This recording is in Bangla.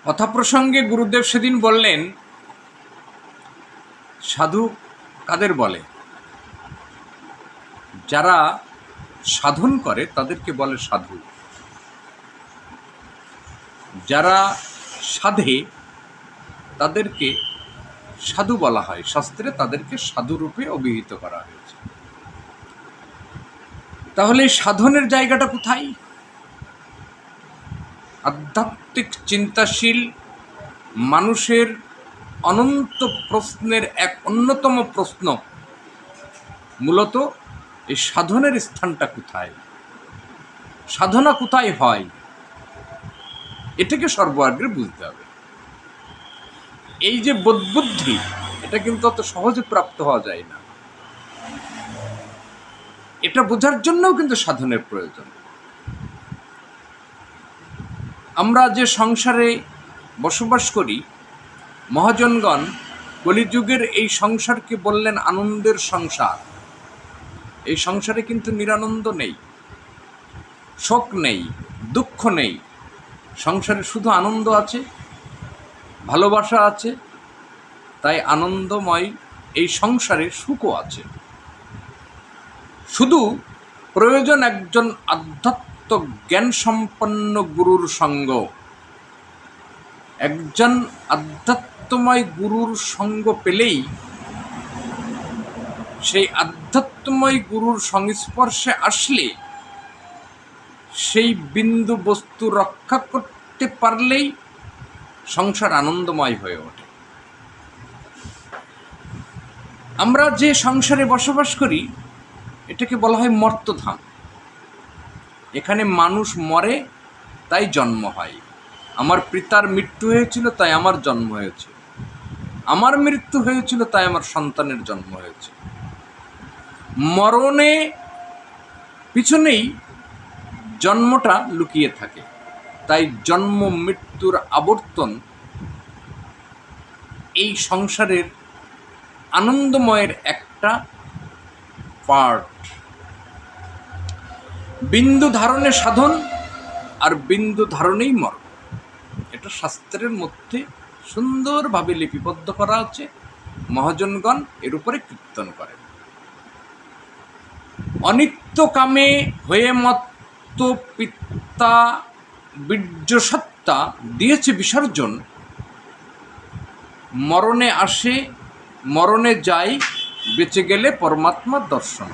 কথা প্রসঙ্গে গুরুদেব সেদিন বললেন, সাধু কাদের বলে? যারা সাধন করে তাদেরকে বলে সাধু। যারা সাধে তাদেরকে সাধু বলা হয়। শাস্ত্রে তাদেরকে সাধু রূপে অভিহিত করা হয়েছে। তাহলে সাধনের জায়গাটা কোথায়? আধ্যাত্মিক চিন্তাশীল মানুষের অনন্ত প্রশ্নের এক অন্যতম প্রশ্ন মূলত এই সাধনের স্থানটা কোথায়, সাধনা কোথায় হয়, এটাকে সর্বাগ্রে বুঝতে হবে। এই যে বোধবুদ্ধি, এটা কিন্তু অত সহজে প্রাপ্ত হওয়া যায় না। এটা বোঝার জন্যও কিন্তু সাধনের প্রয়োজন। আমরা যে সংসারে বসবাস করি, মহাজনগণ কলিযুগের এই সংসারকে বললেন আনন্দের সংসার। এই সংসারে কিন্তু নিরানন্দ নেই, শোক নেই, দুঃখ নেই। সংসারে শুধু আনন্দ আছে, ভালোবাসা আছে। তাই আনন্দময় এই সংসারে সুখও আছে। শুধু প্রয়োজন একজন আধ্যাত্ম জ্ঞান সম্পন্ন গুরুর সঙ্গ। একজন আধ্যাত্মময় গুরুর সঙ্গ পেলেই, সেই আধ্যাত্মময় গুরুর সংস্পর্শে আসলে, সেই বিন্দু বস্তু রক্ষা করতে পারলেই সংসার আনন্দময় হয়ে ওঠে। আমরা যে সংসারে বসবাস করি, এটাকে বলা হয় মর্তধাম। এখানে মানুষ মরে, তাই জন্ম হয়। আমার পিতার মৃত্যু হয়েছিল, তাই আমার জন্ম হয়েছে। আমার মৃত্যু হয়েছিল, তাই আমার সন্তানের জন্ম হয়েছে। মরণে পিছনেই জন্মটা লুকিয়ে থাকে। তাই জন্ম মৃত্যুর আবর্তন এই সংসারের আনন্দময়ের একটা পার্ট। বিন্দু ধারণে সাধন, আর বিন্দু ধারণেই মরণ। এটা শাস্ত্রের মধ্যে সুন্দরভাবে লিপিবদ্ধ করা আছে। মহাজনগণ এর উপরে কীর্তন করেন। অনিত্য কামে হয়ে মত্ত পিতা বীর্য সত্তা দিয়েছে বিসর্জন। মরণে আসে, মরণে যায়, বেঁচে গেলে পরমাত্মার দর্শন।